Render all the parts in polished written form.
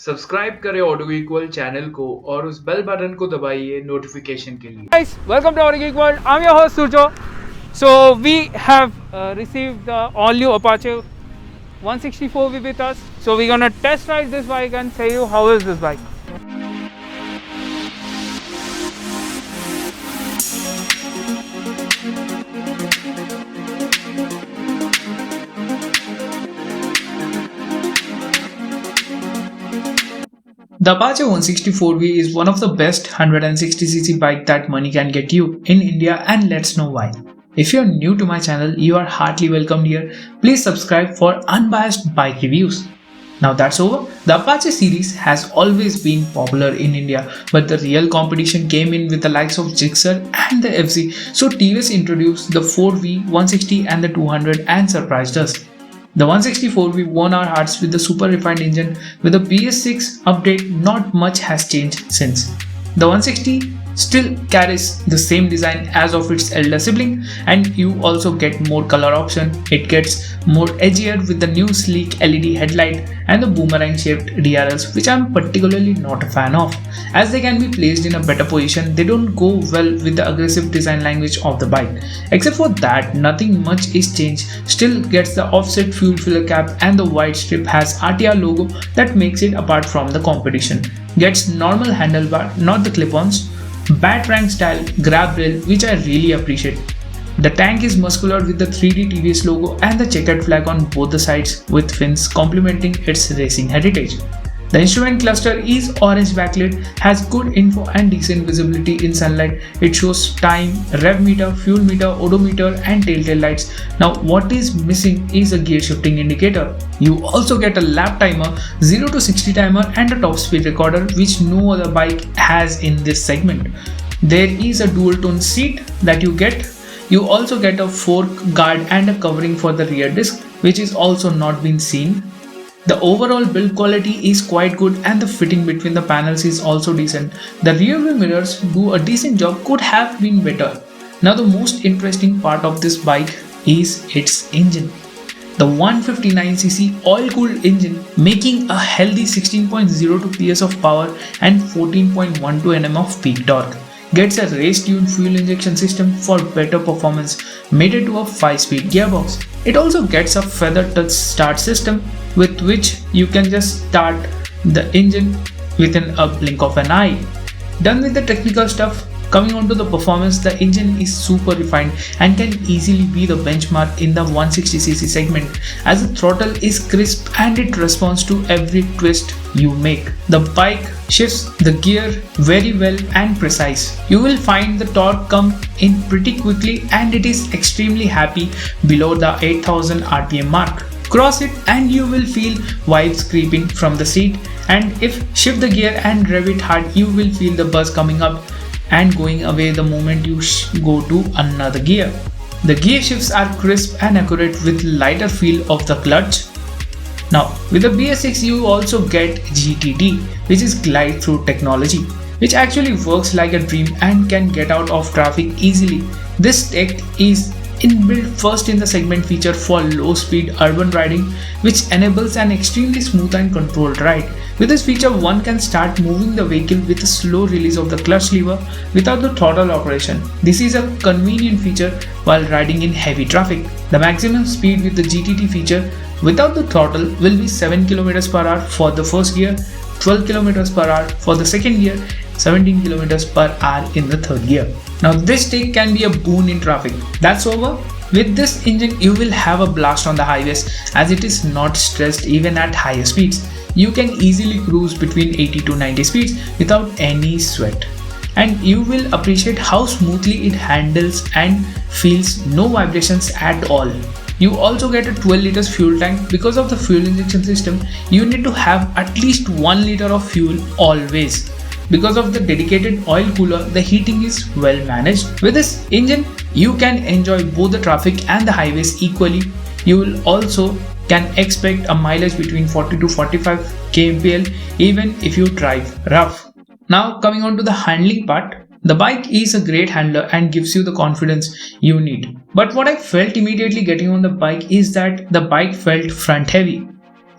Subscribe करें audio equal channel को और उस बेल बटन को दबाइए नोटिफिकेशन के लिए। Guys, welcome to our Geek World. I'm your host Surjo. So we have received the all new Apache 164V with us. So we're gonna test ride this bike and tell you how is this bike. The Apache 164V is one of the best 160cc bike that money can get you in India, and let's know why. If you're new to my channel, you are heartily welcomed here. Please subscribe for unbiased bike reviews. Now that's over. The Apache series has always been popular in India, but the real competition came in with the likes of Gixxer and the FZ. So TVS introduced the 4V, 160 and the 200 and surprised us. The 164 we won our hearts with the super refined engine. With the bs6 update, not much has changed since. The 160 still carries the same design as of its elder sibling, and you also get more color option. It gets more edgier with the new sleek LED headlight and the boomerang shaped drls, which I'm particularly not a fan of, as they can be placed in a better position. They don't go well with the aggressive design language of the bike. Except for that, nothing much is changed. Still gets the offset fuel filler cap, and the white strip has RTR logo that makes it apart from the competition. Gets normal handlebar, not the clipons. Batarang style grab rail, which I really appreciate. The tank is muscular with the 3D TVS logo and the checkered flag on both the sides, with fins complementing its racing heritage. The instrument cluster is orange backlid, has good info and decent visibility in sunlight. It shows time, rev meter, fuel meter, odometer and telltale lights. Now what is missing is a gear shifting indicator. You also get a lap timer, 0 to 60 timer and a top speed recorder, which no other bike has in this segment. There is a dual tone seat that you get. You also get a fork guard and a covering for the rear disc, which is also not been seen. The overall build quality is quite good, and the fitting between the panels is also decent. The rear view mirrors do a decent job, could have been better. Now the most interesting part of this bike is its engine. The 159cc oil-cooled engine, making a healthy 16.02 PS of power and 14.12 Nm of peak torque. Gets a race-tuned fuel injection system for better performance, mated to a 5-speed gearbox. It also gets a feather touch start system, with which you can just start the engine within a blink of an eye. Done with the technical stuff, coming on to the performance, the engine is super refined and can easily be the benchmark in the 160cc segment, as the throttle is crisp and it responds to every twist you make. The bike shifts the gear very well and precise. You will find the torque come in pretty quickly, and it is extremely happy below the 8000 RPM mark. Cross it and you will feel vibes creeping from the seat, and if shift the gear and rev it hard, you will feel the buzz coming up and going away the moment you go to another gear. The gear shifts are crisp and accurate with lighter feel of the clutch. Now with the bs6 you also get GTT, which is glide through technology, which actually works like a dream and can get out of traffic easily. This tech is inbuilt first in the segment feature for low speed urban riding, which enables an extremely smooth and controlled ride. With this feature, one can start moving the vehicle with a slow release of the clutch lever without the throttle operation. This is a convenient feature while riding in heavy traffic. The maximum speed with the GTT feature without the throttle will be 7 km per hour for the first gear, 12 km per hour for the second gear, 17 km per hour in the third gear. Now this tech can be a boon in traffic. That's over. With this engine you will have a blast on the highways, as it is not stressed even at higher speeds. You can easily cruise between 80 to 90 speeds without any sweat. And you will appreciate how smoothly it handles and feels no vibrations at all. You also get a 12 liters fuel tank. Because of the fuel injection system, you need to have at least 1 liter of fuel always. Because of the dedicated oil cooler, the heating is well managed. With this engine, you can enjoy both the traffic and the highways equally. You will also can expect a mileage between 40 to 45 kmpl even if you drive rough. Now coming on to the handling part, the bike is a great handler and gives you the confidence you need. But what I felt immediately getting on the bike is that the bike felt front heavy.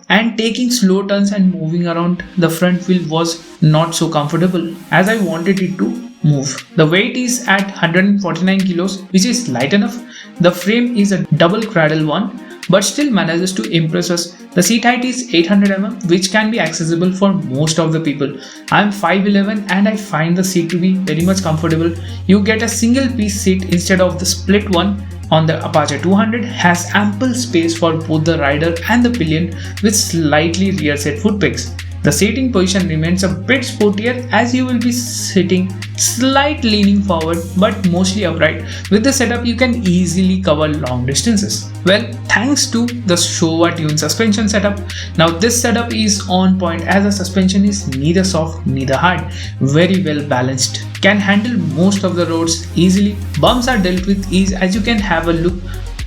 and taking slow turns and moving around the front wheel was not so comfortable as I wanted it to move. The weight is at 149 kilos, which is light enough. The frame is a double cradle one, but still manages to impress us. The seat height is 800 mm, which can be accessible for most of the people. I am 5'11" and I find the seat to be very much comfortable. You get a single piece seat instead of the split one. On the Apache 200 has ample space for both the rider and the pillion with slightly rear set foot pegs. The seating position remains a bit sportier as you will be sitting slightly leaning forward but mostly upright. With the setup you can easily cover long distances. Well, thanks to the Showa Tune suspension setup. Now this setup is on point as the suspension is neither soft neither hard, very well balanced. Can handle most of the roads easily. Bumps are dealt with ease as you can have a look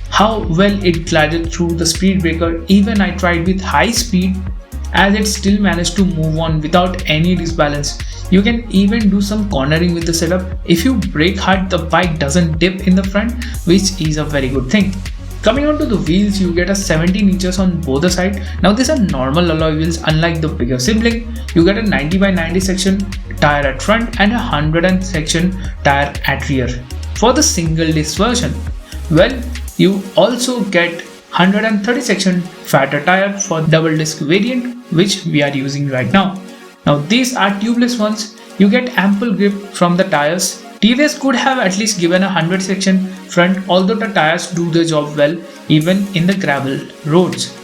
how well it glided through the speed breaker. Even I tried with high speed as it still managed to move on without any disbalance. You can even do some cornering with the setup. If you brake hard, the bike doesn't dip in the front, which is a very good thing. Coming on to the wheels, you get a 17 inches on both the sides. Now these are normal alloy wheels unlike the bigger sibling. You get a 90 by 90 section tire at front and a 100 section tire at rear. For the single disc version, well, you also get 130 section fatter tire for double disc variant, which we are using right now. Now these are tubeless ones. You get ample grip from the tires. TVS could have at least given a 100 section front, although the tires do the job well even in the gravel roads.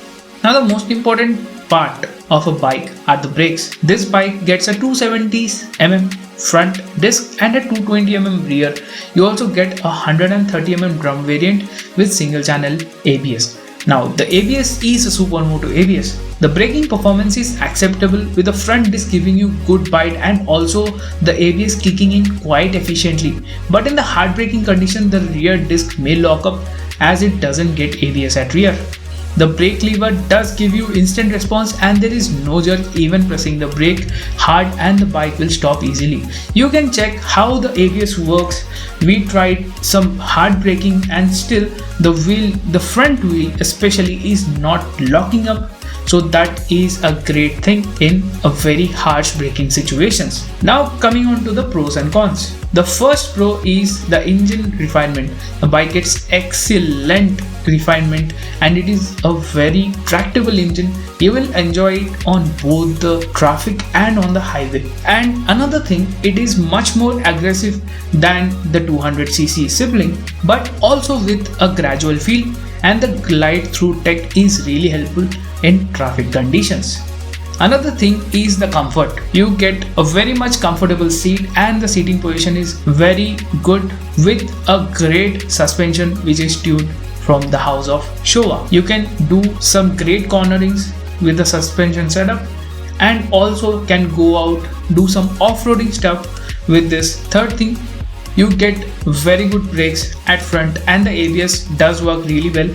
Now the most important part of a bike are the brakes. This bike gets a 270 mm front disc and a 220 mm rear. You also get a 130 mm drum variant with single channel ABS. Now the ABS is a supermoto ABS. The braking performance is acceptable with the front disc giving you good bite and also the ABS kicking in quite efficiently. But in the hard braking condition, the rear disc may lock up as it doesn't get ABS at rear. The brake lever does give you instant response and there is no jerk even pressing the brake hard and the bike will stop easily. You can check how the ABS works. We tried some hard braking and still the front wheel especially is not locking up. So that is a great thing in a very harsh braking situations. Now coming on to the pros and cons. The first pro is the engine refinement. The bike gets excellent refinement and it is a very tractable engine. You will enjoy it on both the traffic and on the highway. And another thing, it is much more aggressive than the 200cc sibling, but also with a gradual feel, and the glide through tech is really helpful in traffic conditions. Another thing is the comfort. You get a very much comfortable seat and the seating position is very good with a great suspension which is tuned from the house of Showa. You can do some great cornerings with the suspension setup and also can go out do some off-roading stuff with this. Third thing, you get very good brakes at front and the ABS does work really well.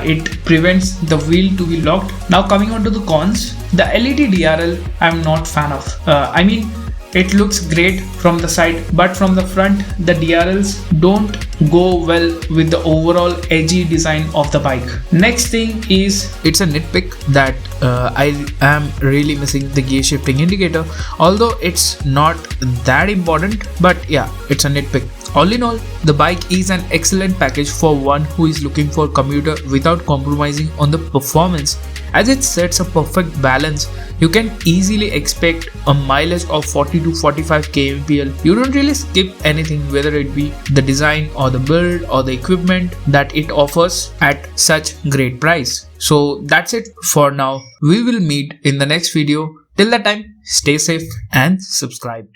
It prevents the wheel to be locked. Now coming on to the cons, the LED DRL I'm not fan of. I mean it looks great from the side, but from the front the DRLs don't go well with the overall edgy design of the bike. Next thing is, it's a nitpick that I am really missing the gear shifting indicator, although it's not that important, but yeah, it's a nitpick. All in all, the bike is an excellent package for one who is looking for a commuter without compromising on the performance, as it sets a perfect balance. You can easily expect a mileage of 40 to 45 kmpl. You don't really skip anything, whether it be the design or the build or the equipment that it offers at such great price. So that's it for now. We will meet in the next video. Till that time, stay safe and subscribe.